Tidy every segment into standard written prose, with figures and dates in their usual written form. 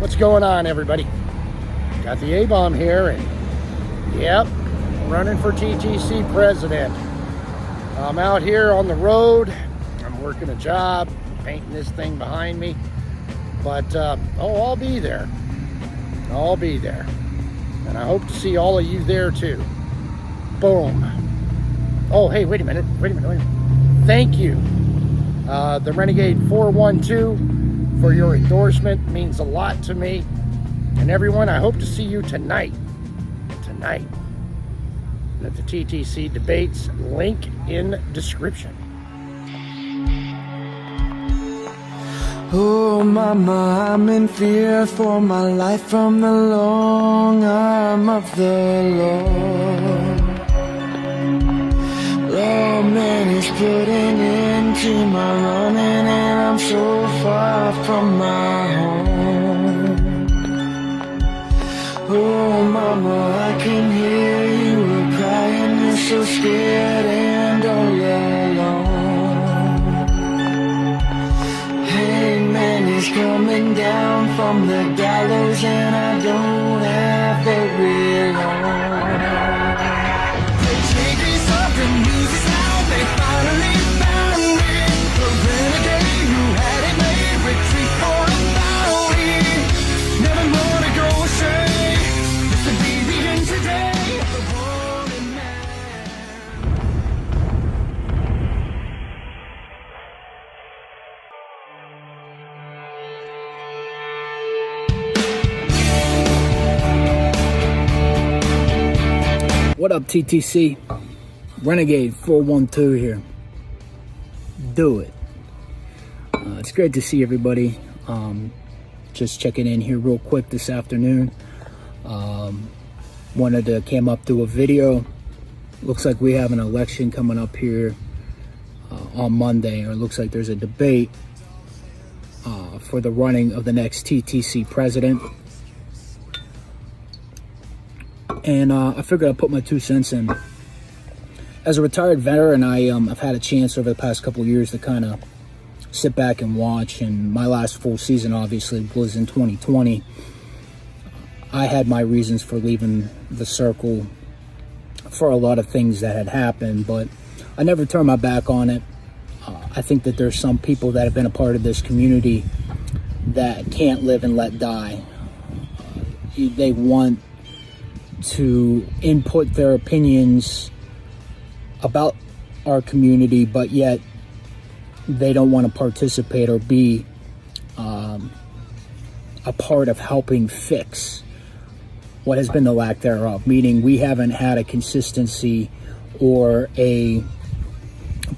What's going on, everybody? Got the A-bomb here, and yep, running for TTC president. I'm out here on the road. I'm working a job, painting this thing behind me. But, I'll be there. I'll be there. And I hope to see all of you there, too. Boom. Oh, hey, wait a minute. Thank you, the Renegade 412, for your endorsement. It means a lot to me. And everyone, I hope to see you tonight at the TTC Debates. Link in description. Oh mama, I'm in fear for my life from the long arm of the Lord. Oh man, He's putting into my running, and I'm so far from my home. Oh mama, I can hear you crying, you're so scared and all alone. Hey man, He's coming down from the gallows, and I don't have very long. What up, TTC? Renegade 412 here. Do it. It's great to see everybody. Just checking in here real quick this afternoon. Wanted to came up to a video. Looks like we have an election coming up here on Monday, or it looks like there's a debate for the running of the next TTC president. And I figured I'd put my 2 cents in. As a retired veteran, I've had a chance over the past couple of years to kind of sit back and watch. And my last full season, obviously, was in 2020. I had my reasons for leaving the circle for a lot of things that had happened, but I never turned my back on it. I think that there's some people that have been a part of this community that can't live and let die. They want to input their opinions about our community, but yet they don't want to participate or be a part of helping fix what has been the lack thereof. Meaning we haven't had a consistency or a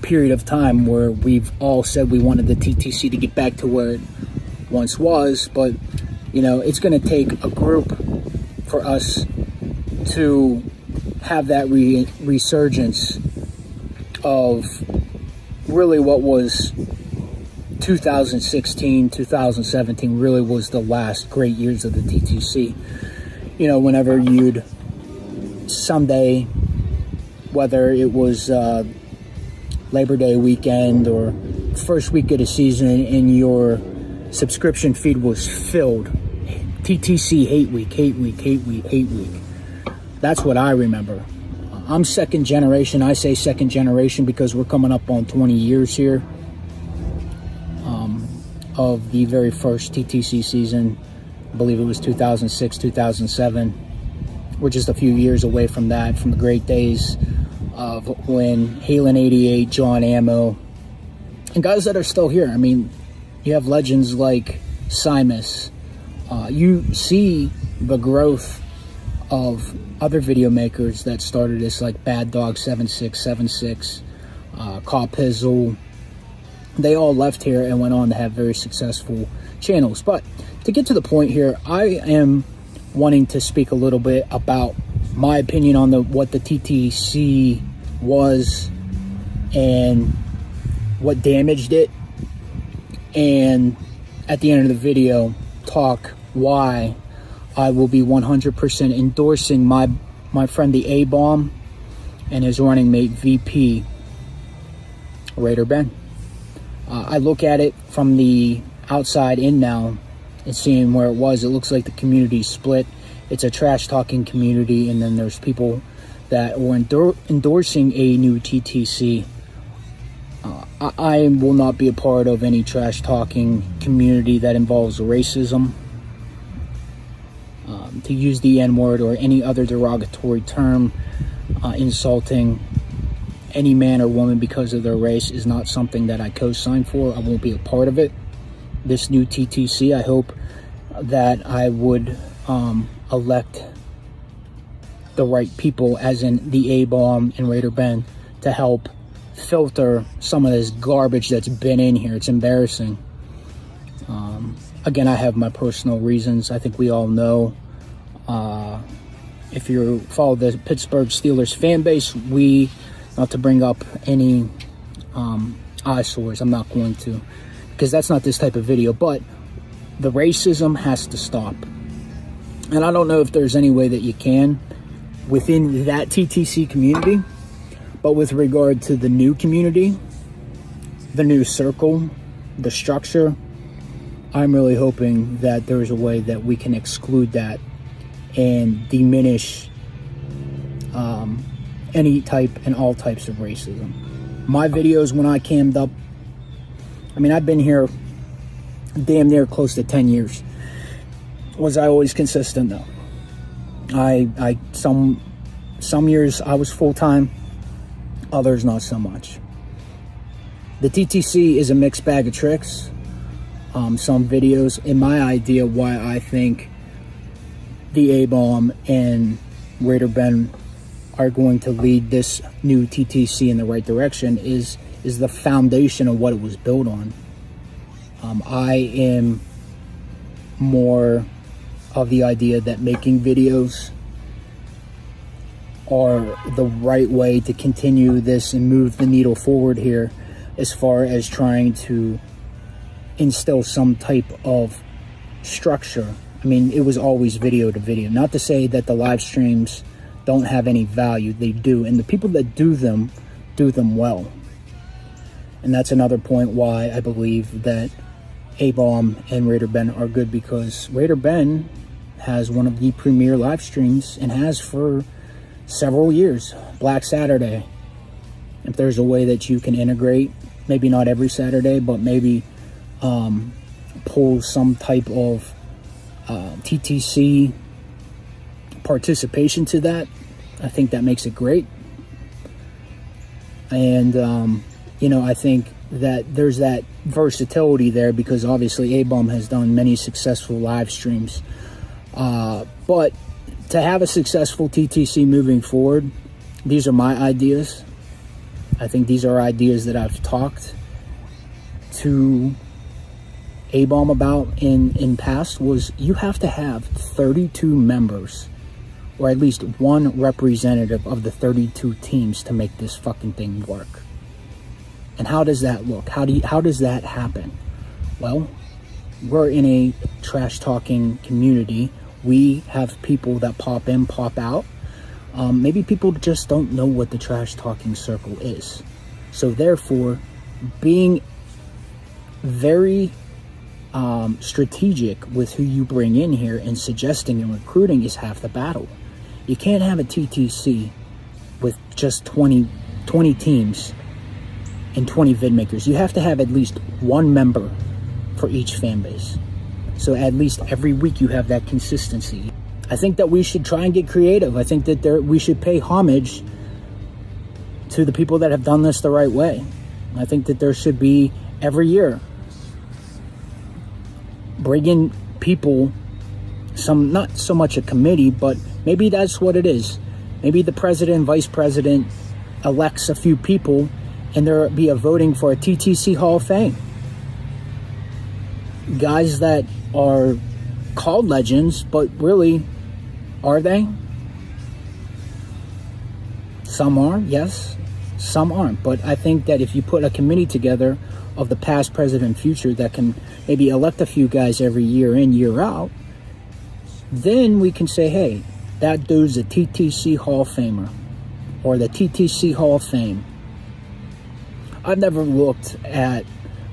period of time where we've all said we wanted the TTC to get back to where it once was, but you know, it's going to take a group for us to have that resurgence of really what was 2016, 2017 really was the last great years of the TTC. You know, whenever you'd someday, whether it was Labor Day weekend or first week of the season, and your subscription feed was filled. TTC hate week. That's what I remember. I'm second generation. I say second generation because we're coming up on 20 years here of the very first TTC season. I believe it was 2006, 2007. We're just a few years away from that, from the great days of when Halen 88, John Ammo, and guys that are still here. I mean, you have legends like Simus. You see the growth of other video makers that started this, like Bad Dog 7676, Caw Pizzle. They all left here and went on to have very successful channels. But to get to the point here, I am wanting to speak a little bit about my opinion on what the TTC was and what damaged it, and at the end of the video talk why I will be 100% endorsing my friend the A-Bomb and his running mate VP Raider Ben. I look at it from the outside in now, and seeing where it was, it looks like the community's split. It's a trash talking community, and then there's people that were endorsing a new TTC. I will not be a part of any trash talking community that involves racism. To use the N-word or any other derogatory term, insulting any man or woman because of their race is not something that I co-sign for. I won't be a part of it. This new TTC, I hope that I would elect the right people, as in the A-bomb and Raider Ben, to help filter some of this garbage that's been in here. It's embarrassing. Again, I have my personal reasons. I think we all know. If you follow the Pittsburgh Steelers fan base, not to bring up any eyesores, I'm not going to, because that's not this type of video, but the racism has to stop. And I don't know if there's any way that you can within that TTC community, but with regard to the new community, the new circle, the structure, I'm really hoping that there's a way that we can exclude that and diminish any type and all types of racism. My videos, when I cammed up, I mean, I've been here damn near close to 10 years. Was I always consistent? No. Some years I was full-time, others not so much. The TTC is a mixed bag of tricks. Some videos, in my idea, why I think the A-bomb and Raider Ben are going to lead this new TTC in the right direction is the foundation of what it was built on. I am more of the idea that making videos are the right way to continue this and move the needle forward here, as far as trying to instill some type of structure. I mean, it was always video to video. Not to say that the live streams don't have any value. They do. And the people that do them well. And that's another point why I believe that A-bomb and Raider Ben are good, because Raider Ben has one of the premier live streams and has for several years. Black Saturday. If there's a way that you can integrate, maybe not every Saturday, but maybe pull some type of TTC participation to that, I think that makes it great. And I think that there's that versatility there, because obviously A-bomb has done many successful live streams, but to have a successful TTC moving forward, these are my ideas. I think these are ideas that I've talked to A-bomb about in past. Was you have to have 32 members, or at least one representative of the 32 teams, to make this fucking thing work. And how does that look? How does that happen? Well, we're in a trash talking community. We have people that pop in, pop out. Maybe people just don't know what the trash talking circle is. So therefore, being very strategic with who you bring in here and suggesting and recruiting is half the battle. You can't have a TTC with just 20 teams and 20 vid makers. You have to have at least one member for each fan base. So at least every week you have that consistency. I think that we should try and get creative. I think that we should pay homage to the people that have done this the right way. I think that there should be, every year, bring in people, not so much a committee, but maybe that's what it is. Maybe the president and vice president elects a few people, and there be a voting for a TTC Hall of Fame. Guys that are called legends, but really, are they? Some are, yes. Some aren't. But I think that if you put a committee together of the past, present, and future that can maybe elect a few guys every year in, year out, then we can say, hey, that dude's a TTC Hall of Famer, or the TTC Hall of Fame. I've never looked at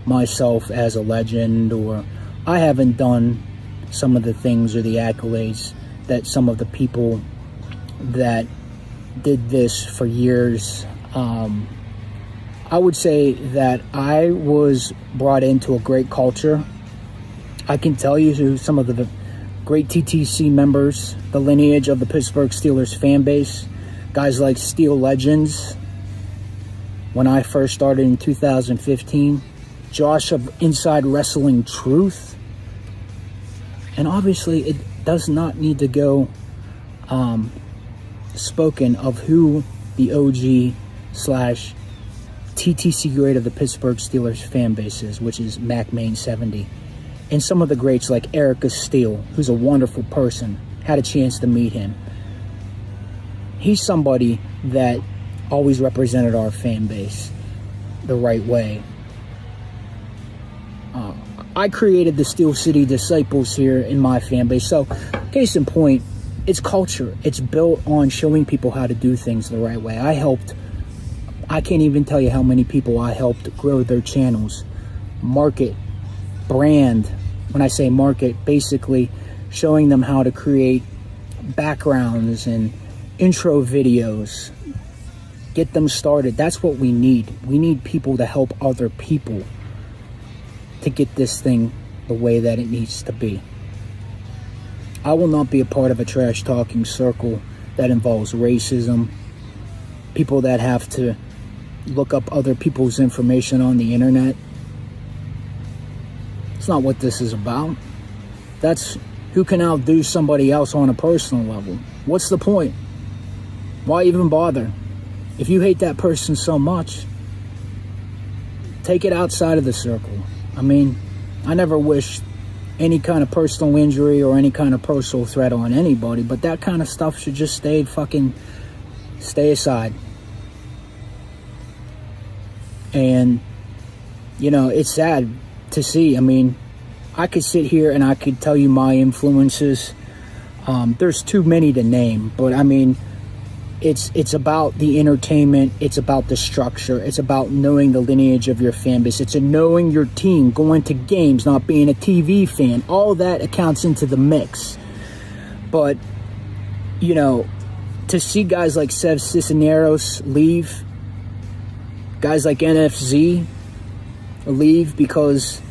myself as a legend, or I haven't done some of the things or the accolades that some of the people that did this for years. I would say that I was brought into a great culture. I can tell you who some of the great TTC members, the lineage of the Pittsburgh Steelers fan base, guys like Steel Legends, when I first started in 2015, Josh of Inside Wrestling Truth, and obviously it does not need to go spoken of who the OG / TTC great of the Pittsburgh Steelers fan base is, which is MacMain70. And some of the greats like Erica Steele, who's a wonderful person, had a chance to meet him. He's somebody that always represented our fan base the right way. I created the Steel City Disciples here in my fan base. So, case in point, it's culture. It's built on showing people how to do things the right way. I can't even tell you how many people I helped grow their channels, market, brand. When I say market, basically showing them how to create backgrounds and intro videos, get them started. That's what we need. We need people to help other people to get this thing the way that it needs to be. I will not be a part of a trash talking circle that involves racism, people that have to look up other people's information on the internet. It's not what this is about. That's who can outdo somebody else on a personal level. What's the point? Why even bother? If you hate that person so much, take it outside of the circle. I mean, I never wish any kind of personal injury or any kind of personal threat on anybody, but that kind of stuff should just stay aside. And, you know, it's sad to see. I mean, I could sit here and I could tell you my influences. There's too many to name, but I mean, it's about the entertainment. It's about the structure. It's about knowing the lineage of your fan base. It's knowing your team, going to games, not being a TV fan. All that accounts into the mix. But, you know, to see guys like Sev Cisneros leave, guys like NFZ leave because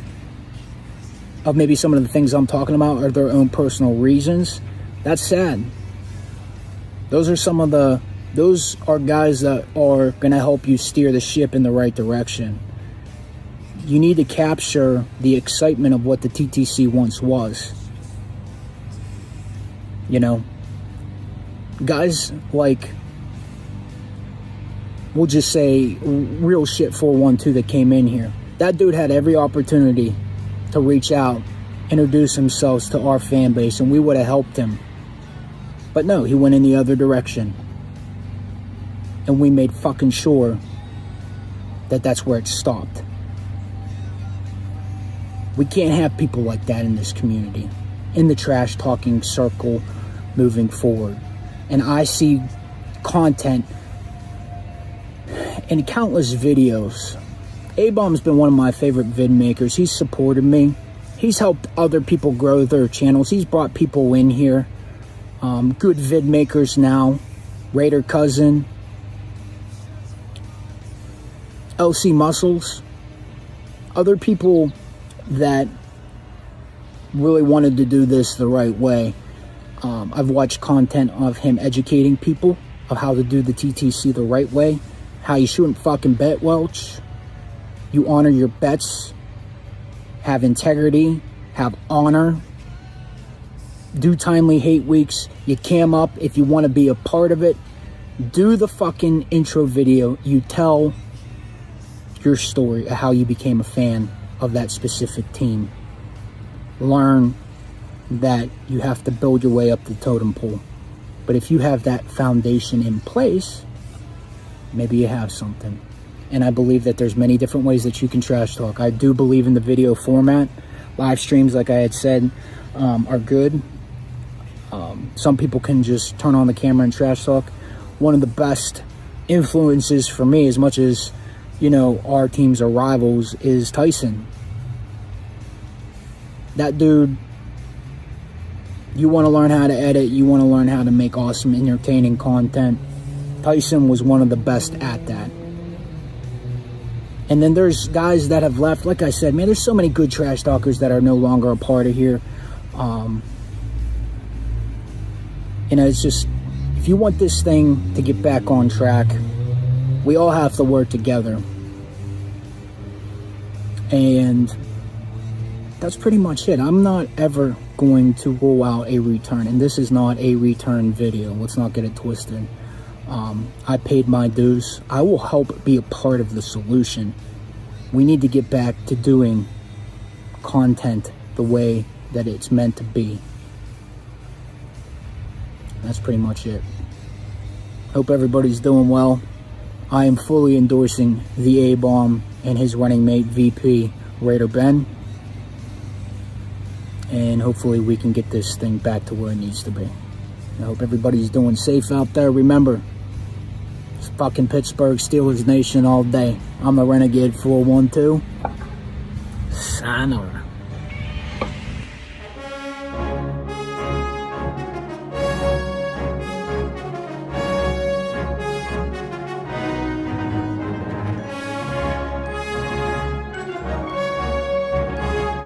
of maybe some of the things I'm talking about or their own personal reasons, that's sad. Those are guys that are going to help you steer the ship in the right direction. You need to capture the excitement of what the TTC once was. You know, guys like, we'll just say Real Shit 412 that came in here. That dude had every opportunity to reach out, introduce himself to our fan base, and we would have helped him. But no, he went in the other direction. And we made fucking sure that that's where it stopped. We can't have people like that in this community, in the trash talking circle moving forward. And I see content in countless videos. A-Bomb's been one of my favorite vid makers. He's supported me. He's helped other people grow their channels. He's brought people in here. Good vid makers now. Raider Cousin. LC Muscles. Other people that really wanted to do this the right way. I've watched content of him educating people of how to do the TTC the right way. How you shouldn't fucking bet welch. You honor your bets. Have integrity. Have honor. Do timely hate weeks. You cam up if you want to be a part of it. Do the fucking intro video. You tell your story of how you became a fan of that specific team. Learn that you have to build your way up the totem pole. But if you have that foundation in place, maybe you have something. And I believe that there's many different ways that you can trash talk. I do believe in the video format. Live streams, like I had said, are good. Some people can just turn on the camera and trash talk. One of the best influences for me, as much as, you know, our teams are rivals, is Tyson. That dude You want to learn how to edit, you want to learn how to make awesome, entertaining content. Tyson was one of the best at that. And then there's guys that have left. Like I said, man, there's so many good trash talkers that are no longer a part of here. It's just, if you want this thing to get back on track, we all have to work together. And that's pretty much it. I'm not ever going to roll out a return, and this is not a return video. Let's not get it twisted. I paid my dues. I will help be a part of the solution. We need to get back to doing content the way that it's meant to be. That's pretty much it. Hope everybody's doing well. I am fully endorsing the A-Bomb and his running mate VP Raider Ben, and hopefully we can get this thing back to where it needs to be. I hope everybody's doing safe out there. Remember, it's fucking Pittsburgh Steelers Nation all day. I'm the Renegade 412. Sayonara.